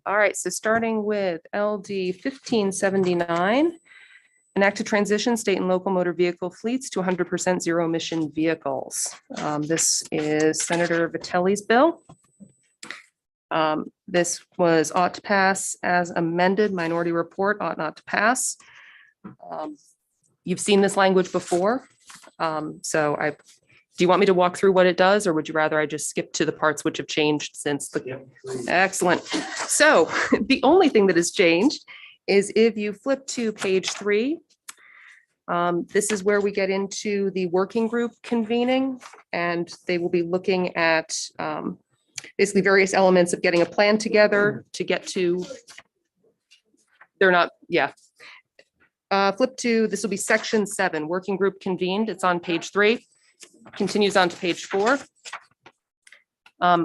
All right, so starting with LD 1579, enact to transition state and local motor vehicle fleets to 100% zero emission vehicles. This is Senator Vitelli's bill. This was ought to pass as amended. Minority report ought not to pass. You've seen this language before. Do you want me to walk through what it does, or would you rather I just skip to the parts which have changed since the? Yep, excellent. So the only thing that has changed is if you flip to page 3, this is where we get into the working group convening, and they will be looking at basically various elements of getting a plan together to get to. They're not, yeah. Flip to, this will be section 7, working group convened. It's on page 3. Continues on to page 4.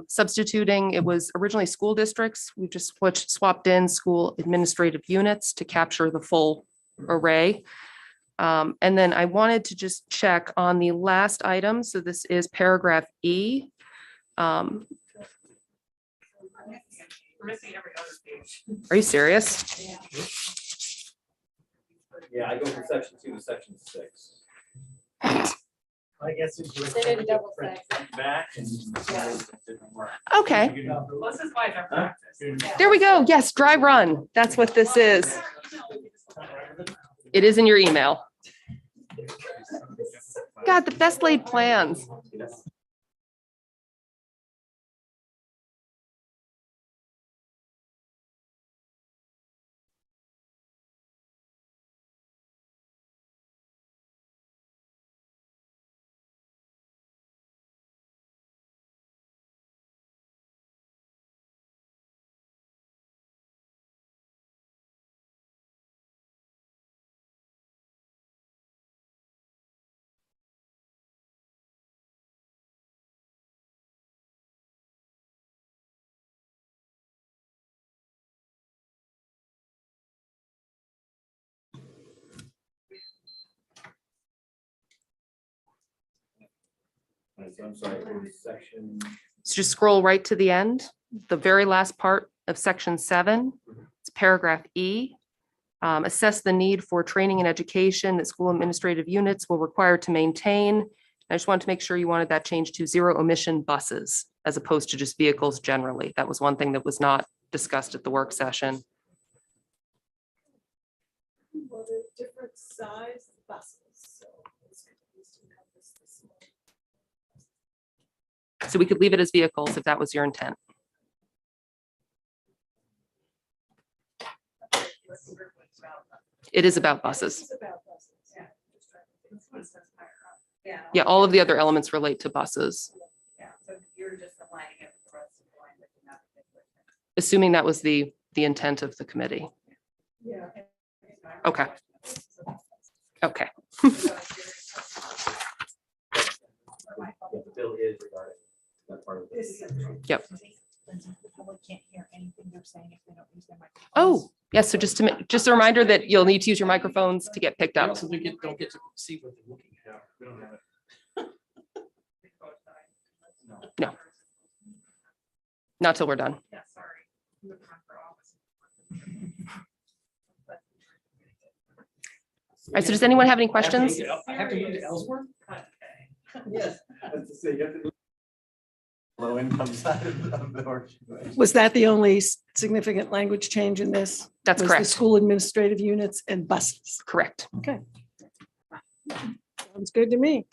Substituting, it was originally school districts. We've just swapped in school administrative units to capture the full array. And then I wanted to just check on the last item. So this is paragraph E. Are you serious? Yeah, I go from section 2 to section 6. I guess it's They didn't double check. back and Okay, This is why they're practice. there we go. Yes, dry run. That's what this is. It is in your email. God, the best laid plans. I'm sorry, section. So just scroll right to the end, the very last part of section 7. It's paragraph E. Assess the need for training and education that school administrative units will require to maintain. I just wanted to make sure you wanted that changed to zero emission buses as opposed to just vehicles generally. That was one thing that was not discussed at the work session. Well, they're different size buses, so it's supposed to encompass this one. So we could leave it as vehicles if that was your intent. It is about buses. It's about buses. Yeah. Yeah, all of the other elements relate to buses, Yeah, so you're just aligning it with the rest of the language and not the big assuming that was the intent of the committee. Yeah. Okay. Okay. The bill is regarding that part of This it. Yep. The public can't hear anything they're saying if they don't use their microphones. Oh, yes. So just a reminder that you'll need to use your microphones to get picked up. Also, we don't get to see what they're looking at. We don't have it. No. Not till we're done. Yeah, sorry. All right. So does anyone have any questions? I have to use it elsewhere? Yes. That's to say, you have to. Low income side of the horse. Was that the only significant language change in this? That's Was the correct. school administrative units and buses? Correct. Okay. Sounds good to me.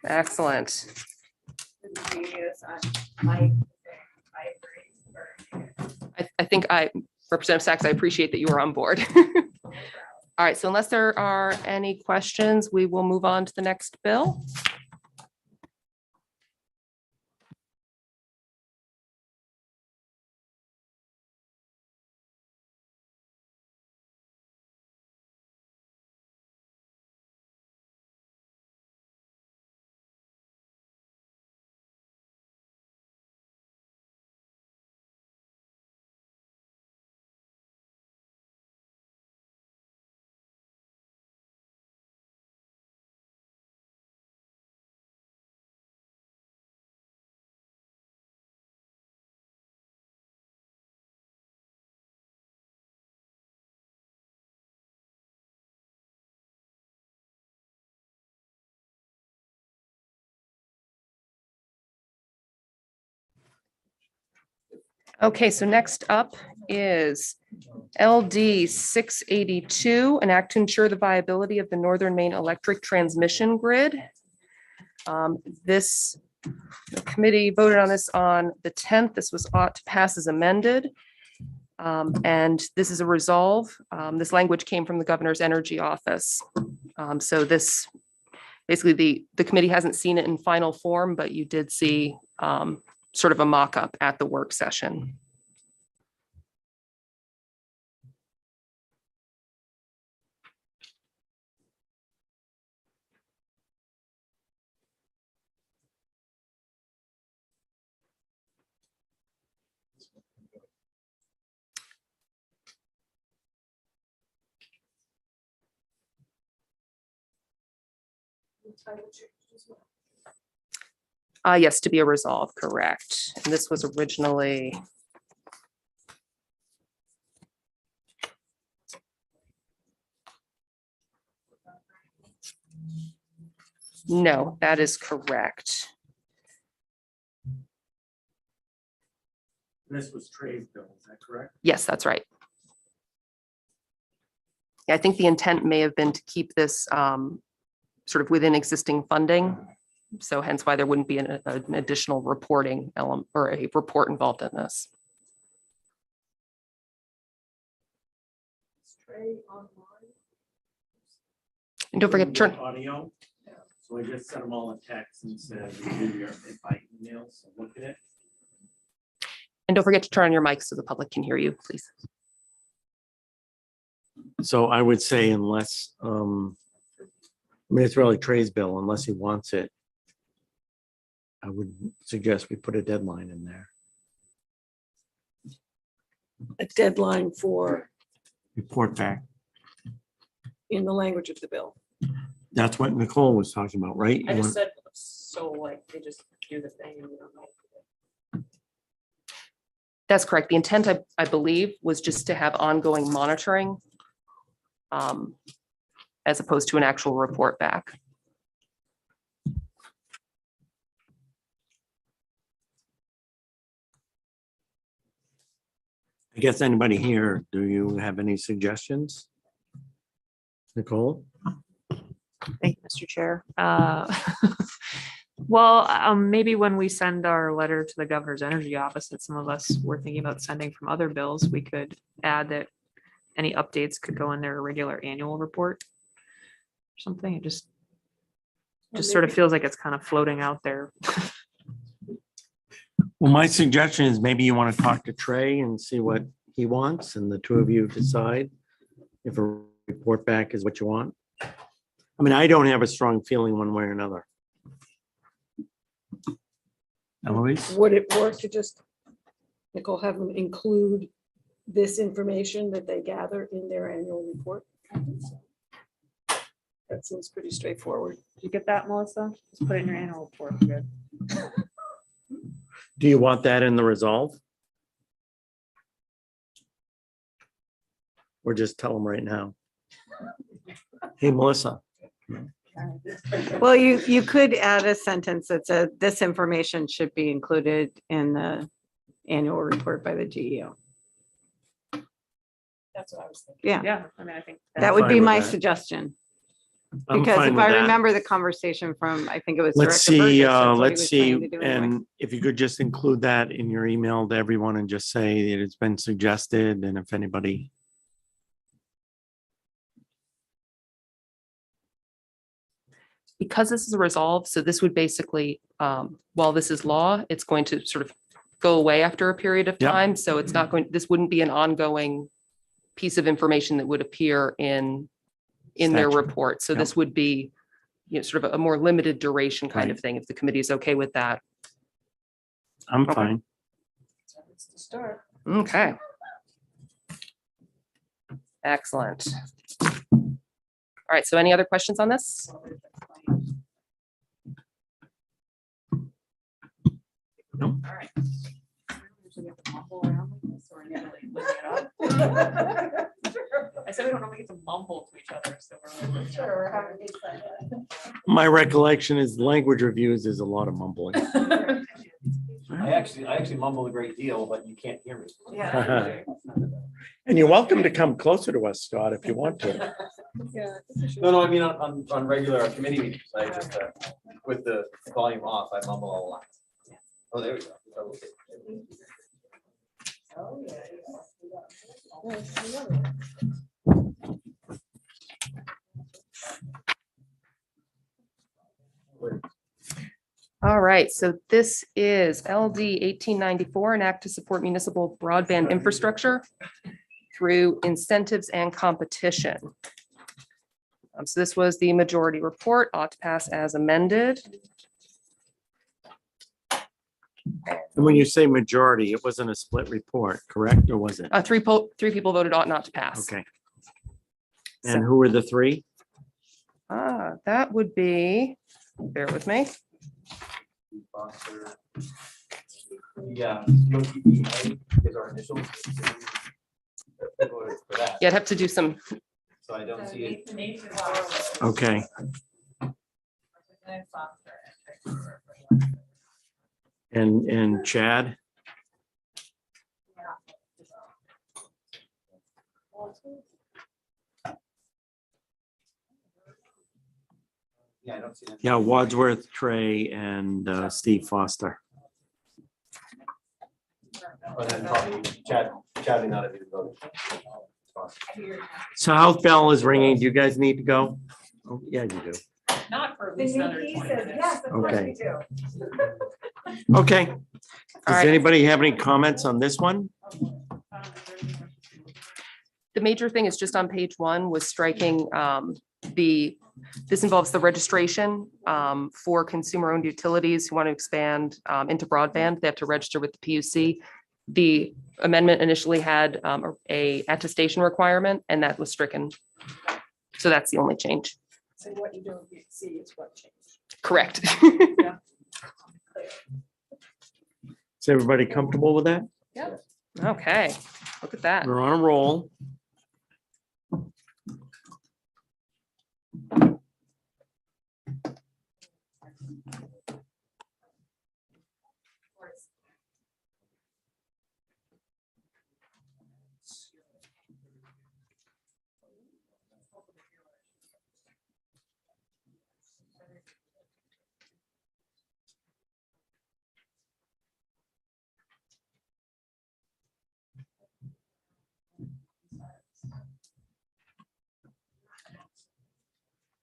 Excellent. I think Representative Sachs, I appreciate that you were on board. All right. So unless there are any questions, we will move on to the next bill. Okay, so next up is LD 682, an act to ensure the viability of the Northern Maine electric transmission grid. The committee voted on this on the 10th. This was ought to pass as amended. And this is a resolve. This language came from the governor's energy office. So this, basically the committee hasn't seen it in final form, but you did see sort of a mock-up at the work session. The title changed as well. Yes, to be a resolve, correct. And this was originally. No, that is correct. This was Trey's bill, is that correct? Yes, that's right. Yeah, I think the intent may have been to keep this sort of within existing funding. So hence why there wouldn't be an additional reporting element or a report involved in this. Is Trey online? And don't forget to turn, Audio. So I just sent them all a text and said, review your by email, so look at it. and don't forget to turn on your mic so the public can hear you, please. So I would say unless, I mean, it's really Trey's bill, unless he wants it. I would suggest we put a deadline in there. A deadline for, Report back. in the language of the bill. That's what Nicole was talking about, right? I You just want- said, so like, they just do the thing and we don't know. That's correct. The intent, I believe, was just to have ongoing monitoring as opposed to an actual report back. I guess anybody here, do you have any suggestions? Nicole? Thank you, Mr. Chair. Well, maybe when we send our letter to the governor's energy office that some of us were thinking about sending from other bills, we could add that any updates could go in their regular annual report. Or something, it just sort of feels like it's kind of floating out there. Well, my suggestion is maybe you want to talk to Trey and see what he wants and the two of you decide if a report back is what you want. I mean, I don't have a strong feeling one way or another. Eloise? Would it work to just, Nicole, have them include this information that they gather in their annual report? That seems pretty straightforward. Did you get that, Melissa? Just put it in your annual report. We're good. Do you want that in the resolve? Or just tell them right now? Hey, Melissa. Well, you could add a sentence that said this information should be included in the annual report by the GEO. That's what I was thinking. Yeah, Yeah, I mean, I think. that would fine be with my that. suggestion. I'm Because fine if with I that. remember the conversation from, I think it was. Let's Director see, Burgess, that's what he let's was trying see, to do anyway. and if you could just include that in your email to everyone and just say that it's been suggested, and if anybody. Because this is a resolve, so this would basically, while this is law, it's going to sort of go away after a period of Yep. time. So it's not going, this wouldn't be an ongoing piece of information that would appear in their Statute. report. So Yep. this would be, you know, sort of a more limited duration kind of Right. thing, if the committee is okay with that. I'm Okay. fine. It's the start. Okay. Excellent. All right, so any other questions on this? Nope. All right. Usually get to mumble around like this, or you like look it up. I said we don't normally get to mumble to each other, so we're like. Sure, we're having these fun. My recollection is language reviews is a lot of mumbling. I actually mumble a great deal, but you can't hear me. Yeah. And you're welcome to come closer to us, Scott, if you want to. No, I mean, on regular committee meetings, I just, with the volume off, I mumble a lot. Oh, there we go. Okay. All right, so this is LD 1894, an act to support municipal broadband infrastructure through incentives and competition. So this was the majority report, ought to pass as amended. And when you say majority, it wasn't a split report, correct? Or was it? Three people voted ought not to pass. Okay. And who were the three? That would be, bear with me. Foster. Yeah, EUT is our initials. For that. Yeah, I'd have to do some, So I don't see it. Okay. And Chad? Yeah, I don't see that. Yeah, Wadsworth, Trey, and Steve Foster. But then probably Chad may not have even voted. So House bell is ringing. Do you guys need to go? Oh, yeah, you do. Not for at least another 20 minutes. Okay. Okay. Does right. anybody have any comments on this one? the major thing is just on page 1 was striking this involves the registration for consumer-owned utilities who want to expand into broadband. They have to register with the PUC. The amendment initially had a attestation requirement, and that was stricken. So that's the only change. So what you don't see is what changed. Correct. Is everybody comfortable with that? Okay, look at that. We're on a roll.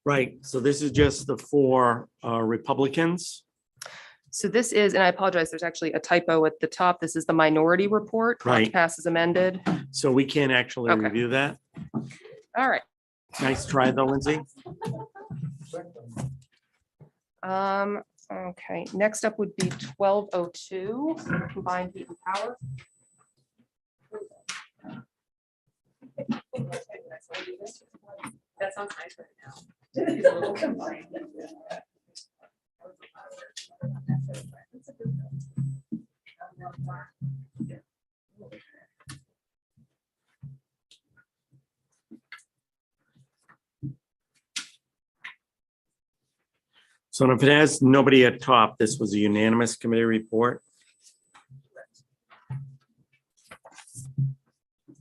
Right, so this is just the 4 Republicans. So this is, and I apologize, there's actually a typo at the top. This is the minority report. Ought to Right. pass as amended. So we can't actually Okay. review that. All right. Nice try though, Lindsay. Okay, next up would be 1202, combined heat and power. That sounds nice right now. It's a little combined. So if it has nobody at top, this was a unanimous committee report.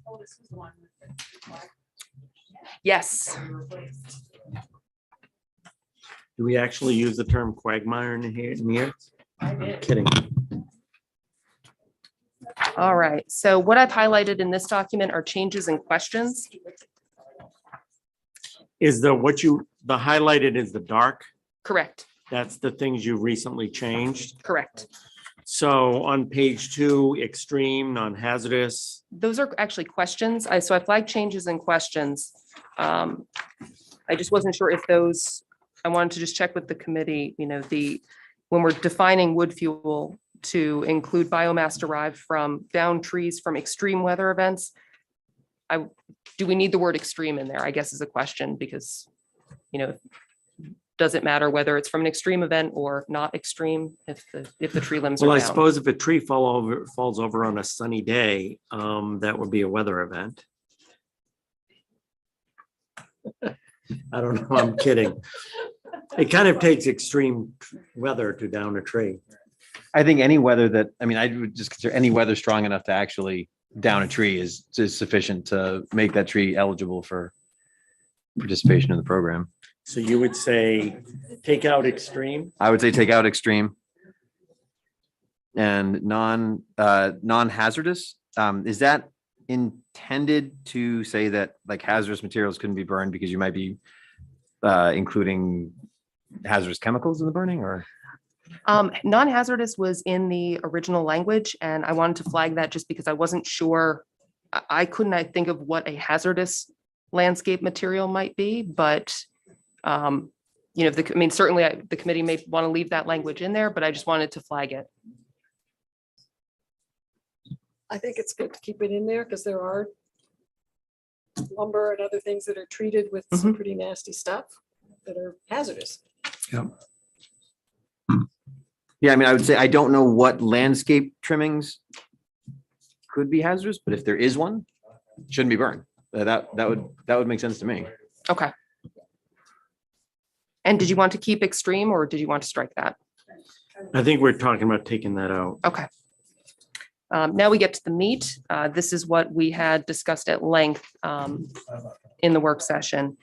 Oh, this was the one with the- Yes. Do we actually use the term quagmire in here? I did. Kidding. All right, so what I've highlighted in this document are changes and questions. Is the highlighted is the dark? Correct, That's the things you recently changed. correct. So on page 2, extreme, non-hazardous. Those are actually questions. So I flagged changes and questions. I just wasn't sure if those, I wanted to just check with the committee, when we're defining wood fuel to include biomass derived from downed trees from extreme weather events. Do we need the word extreme in there? I guess is a question because, does it matter whether it's from an extreme event or not extreme if the tree limbs Well, are I down? suppose if a tree falls over on a sunny day, that would be a weather event. I don't know, I'm kidding. It kind of takes extreme weather to down a tree. I think any weather that, I mean, I would just consider any weather strong enough to actually down a tree is sufficient to make that tree eligible for participation in the program. So you would say, take out extreme? I would say take out extreme. And non-hazardous, is that intended to say that like hazardous materials couldn't be burned because you might be including hazardous chemicals in the burning, or? Non-hazardous was in the original language, and I wanted to flag that just because I wasn't sure. I couldn't think of what a hazardous landscape material might be, but certainly the committee may want to leave that language in there, but I just wanted to flag it. I think it's good to keep it in there because there are lumber and other things that are treated with some pretty nasty stuff that are hazardous. Yeah, I mean, I would say I don't know what landscape trimmings could be hazardous, but if there is one, it shouldn't be burned. That would make sense to me. Okay. And did you want to keep extreme or did you want to strike that? I think we're talking about taking that out. Okay. Now we get to the meat. This is what we had discussed at length in the work session.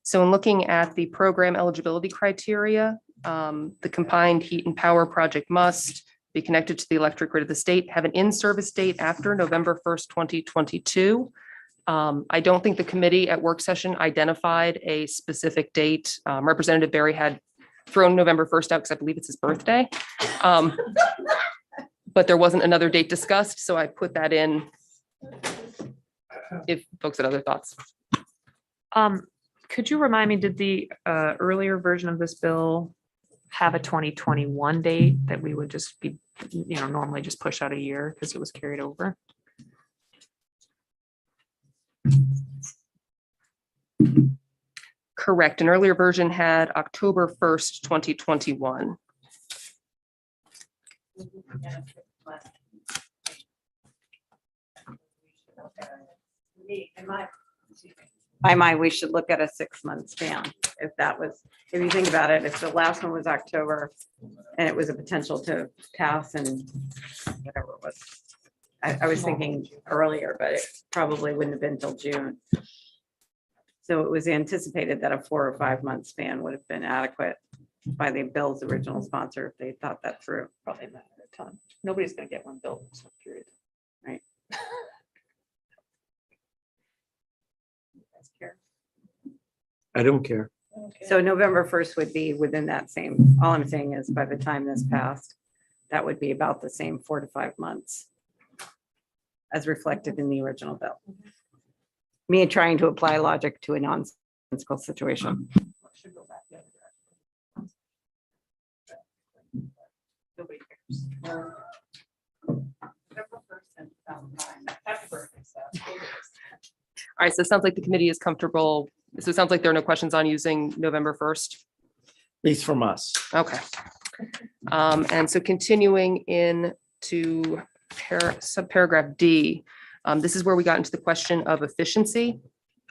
So in looking at the program eligibility criteria, the combined heat and power project must be connected to the electric grid of the state, have an in-service date after November 1st, 2022. I don't think the committee at work session identified a specific date. Representative Barry had thrown November 1st out because I believe it's his birthday. But there wasn't another date discussed, so I put that in if folks had other thoughts. Could you remind me, did the earlier version of this bill have a 2021 date that we would just be, normally just push out a year because it was carried over? Correct. An earlier version had October 1st, 2021. My mind, we should look at a 6-month span. If you think about it, if the last one was October and it was a potential to pass and whatever it was. I was thinking earlier, but it probably wouldn't have been till June. So it was anticipated that a 4 or 5 month span would have been adequate by the bill's original sponsor if they thought that through. Probably not a ton. Nobody's gonna get one bill, so period. Right. I don't care. So November 1st would be within that same, all I'm saying is by the time this passed, that would be about the same 4 to 5 months as reflected in the original bill. Me trying to apply logic to a nonsensical situation. Should go back the other direction. Nobody cares. November 1st and 2009. Happy birthday, Seth. All right, so it sounds like the committee is comfortable. So it sounds like there are no questions on using November 1st. At least from us. Okay. And so continuing in to subparagraph D, this is where we got into the question of efficiency.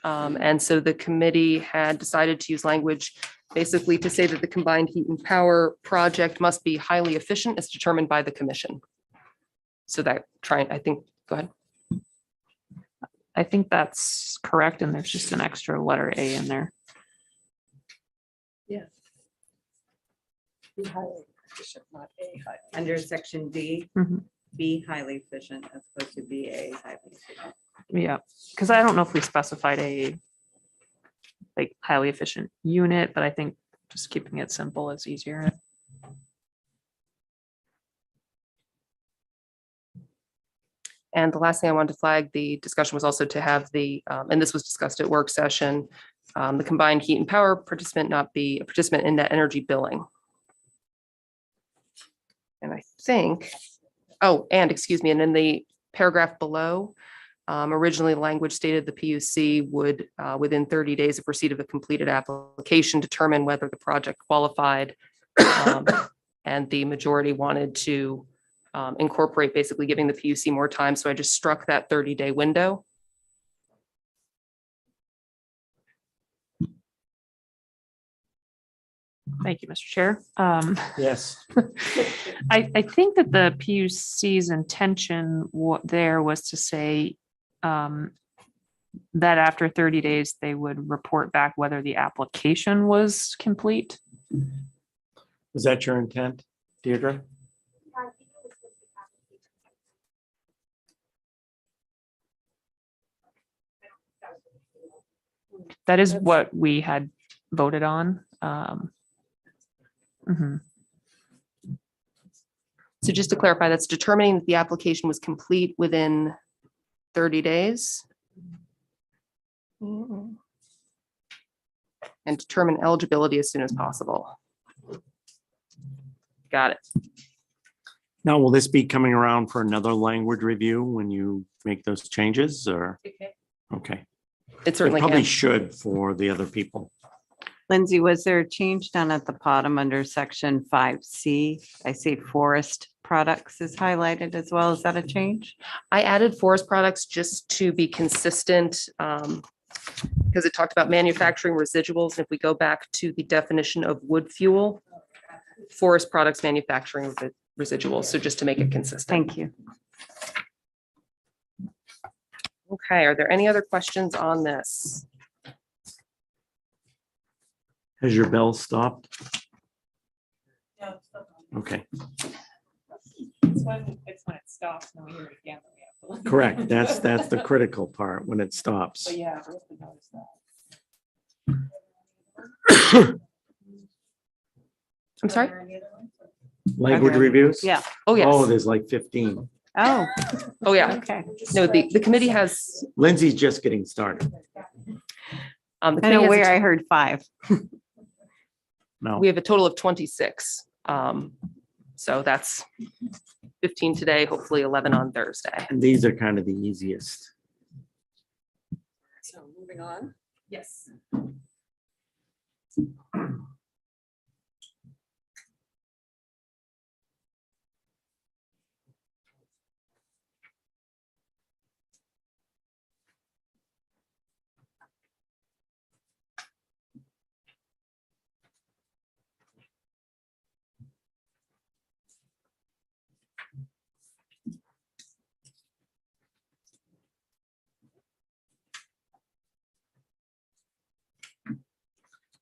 And so the committee had decided to use language basically to say that the combined heat and power project must be highly efficient as determined by the commission. So that go ahead. I think that's correct, and there's just an extra letter A in there. Yeah. Be highly efficient, not a highly. Under section D, Mhm. be highly efficient as opposed to be a highly efficient. Yeah, because I don't know if we specified a highly efficient unit, but I think just keeping it simple is easier. And the last thing I wanted to flag, the discussion was also to have and this was discussed at work session, the combined heat and power participant not be a participant in net energy billing. And I think, and excuse me, and in the paragraph below, originally language stated the PUC would, within 30 days of receipt of a completed application, determine whether the project qualified. And the majority wanted to incorporate basically giving the PUC more time. So I just struck that 30-day window. Thank you, Mr. Chair. Yes. I think that the PUC's intention there was to say that after 30 days, they would report back whether the application was complete. Was that your intent, Deirdre? That is what we had voted on. Mhm. So just to clarify, that's determining that the application was complete within 30 days. And determine eligibility as soon as possible. Got it. Now, will this be coming around for another language review when you make those changes or? Okay. It It certainly probably can. should for the other people. Lindsay, was there a change down at the bottom under section 5C? I see forest products is highlighted as well. Is that a change? I added forest products just to be consistent because it talked about manufacturing residuals. And if we go back to the definition of wood fuel, forest products manufacturing residuals. So just to make it consistent. Thank you. Okay, are there any other questions on this? Has your bell stopped? Okay, It's when it stops and we hear it again. that we have to look. correct. That's the critical part when it stops. But yeah, we have to notice that. I'm sorry? Language Okay. reviews? Yeah. Oh, Oh, yes. there's like 15. Oh, Oh, yeah. okay. No, the committee has, Lindsay's just getting started. the I committee know has where a- I heard 5. No, we have a total of 26. So that's 15 today, hopefully 11 on Thursday. and these are kind of the easiest. So moving on. Yes.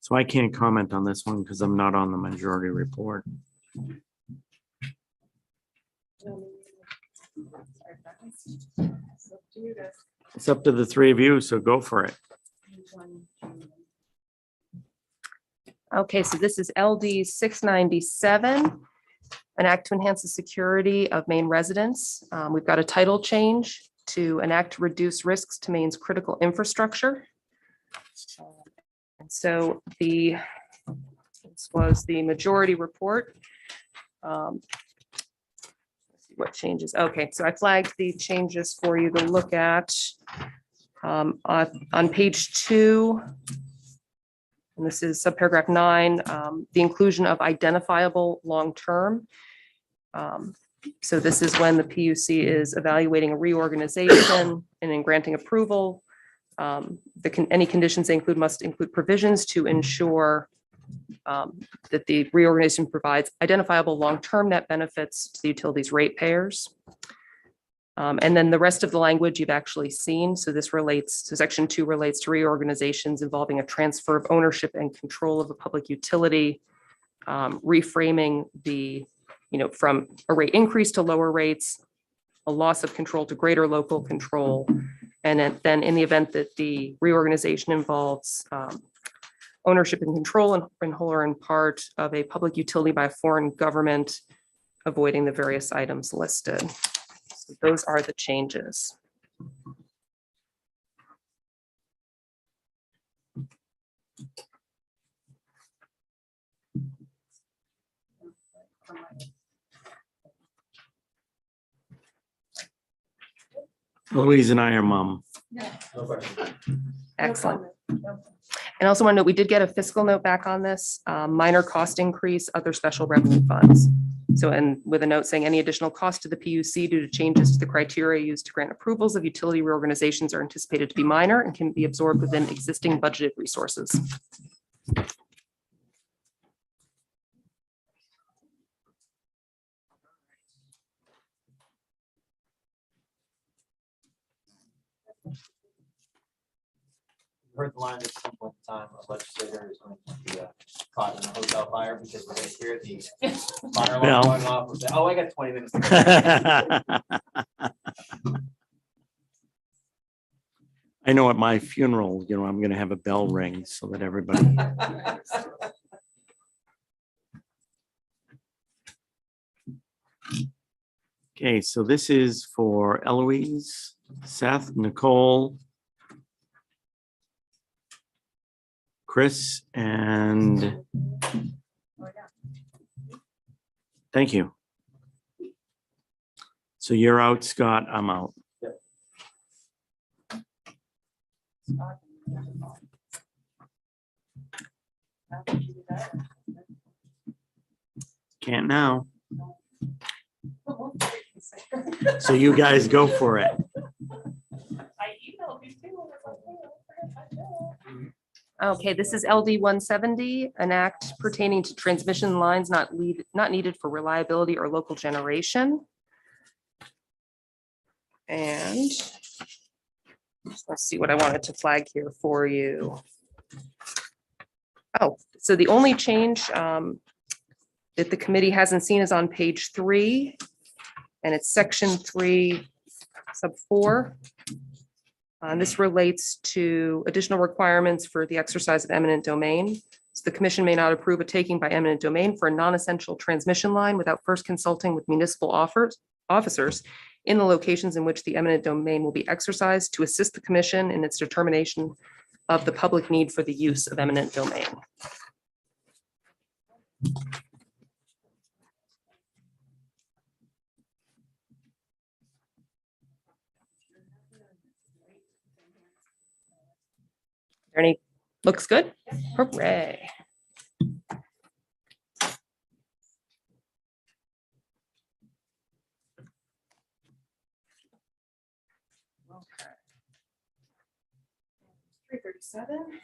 So I can't comment on this one because I'm not on the majority report. It's up to the three of you, so go for it. Okay, so this is LD 697, an act to enhance the security of Maine residents. We've got a title change to an act to reduce risks to Maine's critical infrastructure. And so this was the majority report. Let's see what changes. Okay, so I flagged the changes for you to look at on page 2. And this is subparagraph 9, the inclusion of identifiable long-term. So this is when the PUC is evaluating a reorganization and in granting approval. Any conditions they include must include provisions to ensure that the reorganization provides identifiable long-term net benefits to the utilities ratepayers. And then the rest of the language you've actually seen. So this relates to section 2 relates to reorganizations involving a transfer of ownership and control of a public utility, reframing the, from a rate increase to lower rates, a loss of control to greater local control. And then in the event that the reorganization involves ownership and control in whole or in part of a public utility by a foreign government, avoiding the various items listed. So those are the changes. Louise and I are mum. Excellent. And also want to note, we did get a fiscal note back on this, minor cost increase, other special revenue funds. So, and with a note saying any additional cost to the PUC due to changes to the criteria used to grant approvals of utility reorganizations are anticipated to be minor and can be absorbed within existing budgeted resources. heard the line at some point in time, a legislator is going to be caught in a hotel fire because when they hear the fire Bill. alarm going off, will say, oh, I got 20 minutes. to go." I know at my funeral, I'm gonna have a bell ring so that everybody. Okay, so this is for Eloise, Seth, Nicole, Chris, and thank you. So you're out, Scott, I'm out. Can't now. So you guys go for it. I emailed you too. Okay, this is LD 170, an act pertaining to transmission lines not needed for reliability or local generation. And let's see what I wanted to flag here for you. Oh, so the only change that the committee hasn't seen is on page 3, and it's section 3, sub 4. This relates to additional requirements for the exercise of eminent domain. So the commission may not approve a taking by eminent domain for a non-essential transmission line without first consulting with municipal officers in the locations in which the eminent domain will be exercised to assist the commission in its determination of the public need for the use of eminent domain. Any, looks good? Hooray. Okay. 337.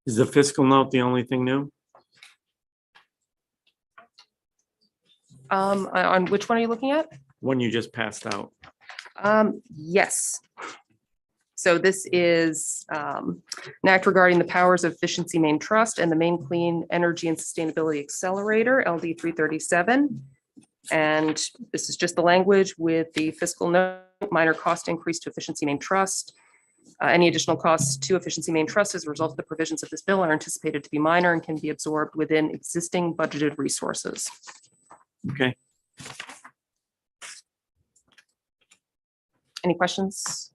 Is the fiscal note the only thing new? On which one are you looking at? One you just passed out. Yes. So this is an act regarding the powers of efficiency Maine Trust and the Maine Clean Energy and Sustainability Accelerator, LD 337. And this is just the language with the fiscal note, minor cost increase to Efficiency Maine Trust. Any additional costs to Efficiency Maine Trust as a result of the provisions of this bill are anticipated to be minor and can be absorbed within existing budgeted resources. Okay. Any questions?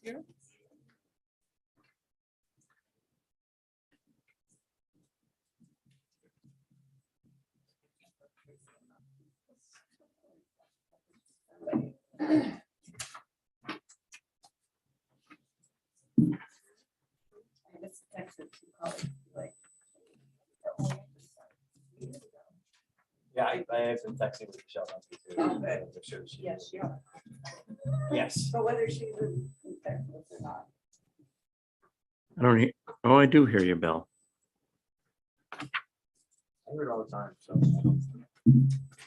Okay. Yeah, I have been texting with Michelle. Make sure she- Yes, you are. Yes. But whether she's in Texas or not. I don't hear, oh, I do hear you, Bill. I hear it all the time, so.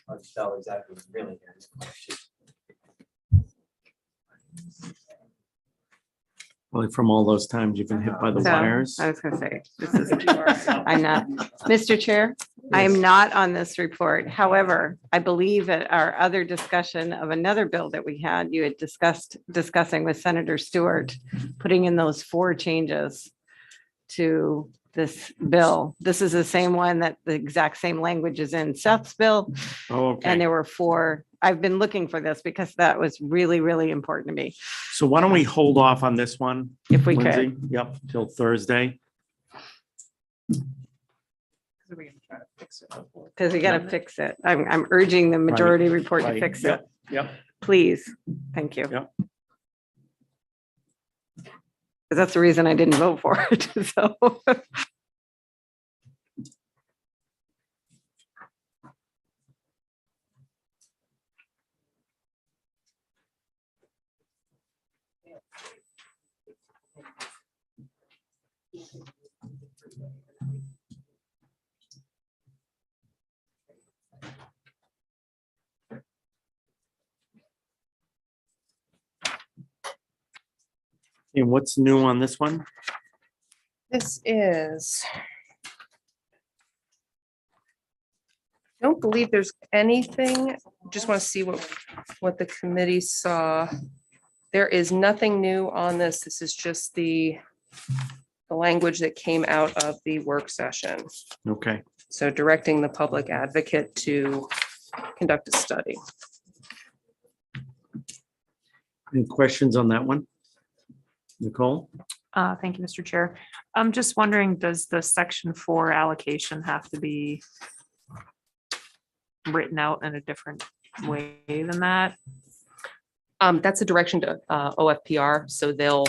Hard to tell exactly what's really here. Well, from all those times you've been hit by the So, wires. I was gonna say, this is, I'm not, Mr. Chair, I am not on this report. However, I believe at our other discussion of another bill that we had, you had discussing with Senator Stewart, putting in those 4 changes to this bill. This is the same one that the exact same language is in Seth's bill. Oh, And okay. there were 4, I've been looking for this because that was really, really important to me. So why don't we hold off on this one? If we Lindsay? could. Yep, till Thursday. We can try to Fix it before. because we gotta fix it. I'm urging the majority report to Right. fix it. Yep, yep. Please. Thank you. Yep. 'Cause that's the reason I didn't vote for it, so. And what's new on this one? This is. Don't believe there's anything. Just want to see what the committee saw. There is nothing new on this. This is just the language that came out of the work session. Okay, So directing the public advocate to conduct a study. any questions on that one? Nicole? Thank you, Mr. Chair. I'm just wondering, does the section 4 allocation have to be written out in a different way than that? That's a direction to OFPR, so they'll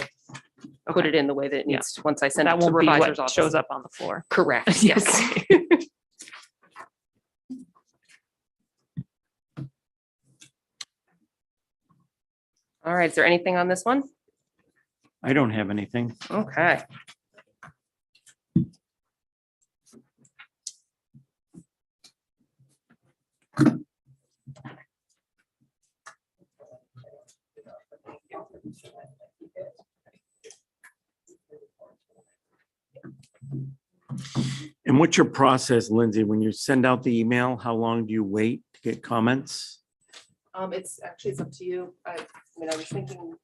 put it in the way that it Yeah. needs, once I send it That to the won't be revisor's what office. shows up on the floor. Correct, yes. All right, is there anything on this one? I don't have anything. Okay. And what's your process, Lindsay? When you send out the email, how long do you wait to get comments? It's actually, it's up to you. I mean, I was thinking,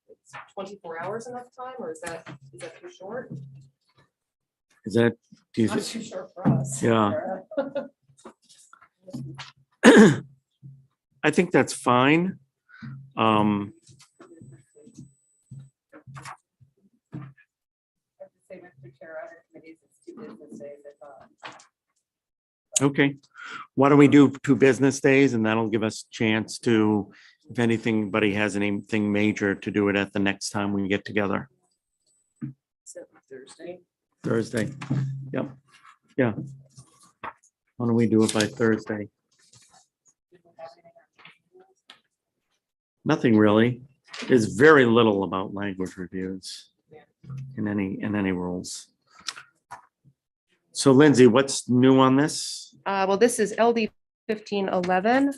it's 24 hours enough time, or is that too short? Is that, do you Not think? too short for us. Yeah. I think that's fine. Say, Mr. Chair, other committees, it's 2 business days, I thought. Okay, why don't we do 2 business days and that'll give us a chance to, if anybody has anything major, to do it at the next time we get together. Thursday. Thursday. Yep. Yeah. Why don't we do it by Thursday? Nothing really. There's very little about language reviews in any rules. So Lindsay, what's new on this? Well, this is LD 1511,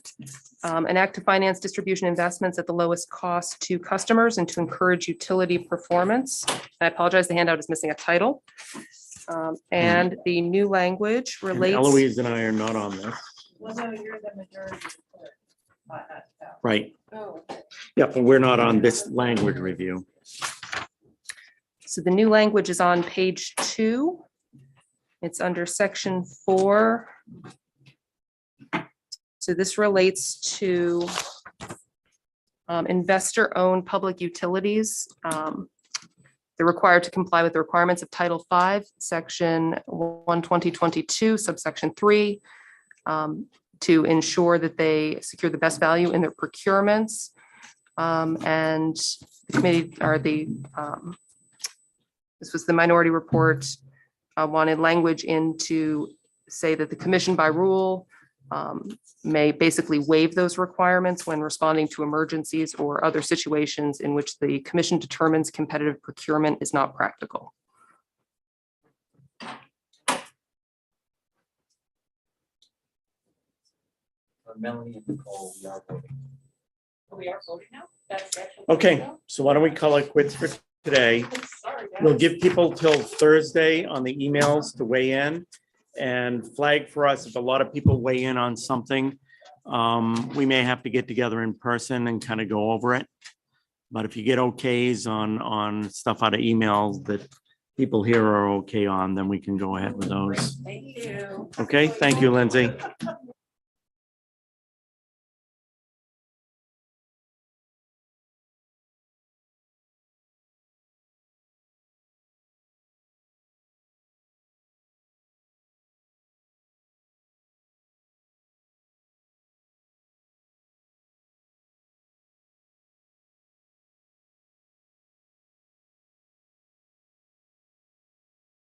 an act to finance distribution investments at the lowest cost to customers and to encourage utility performance. I apologize, the handout is missing a title. And the new language And relates. Eloise and I are not on this. Well, no, you're the majority report. Right. Oh. Yeah, but we're not on this language review. So the new language is on page 2. It's under section 4. So this relates to investor-owned public utilities. They're required to comply with the requirements of Title V, Section 12022, subsection 3, to ensure that they secure the best value in their procurements. And the committee, or this was the minority report, wanted language in to say that the commission by rule may basically waive those requirements when responding to emergencies or other situations in which the commission determines competitive procurement is not practical. Melanie and Nicole, we are voting. We are voting now? That's actually. Okay, so why don't we call it quits for today? Sorry, guys. We'll give people till Thursday on the emails to weigh in and flag for us if a lot of people weigh in on something. We may have to get together in person and kind of go over it. But if you get okays on stuff out of emails that people here are okay on, then we can go ahead with those. Thank you. Okay, thank you, Lindsay.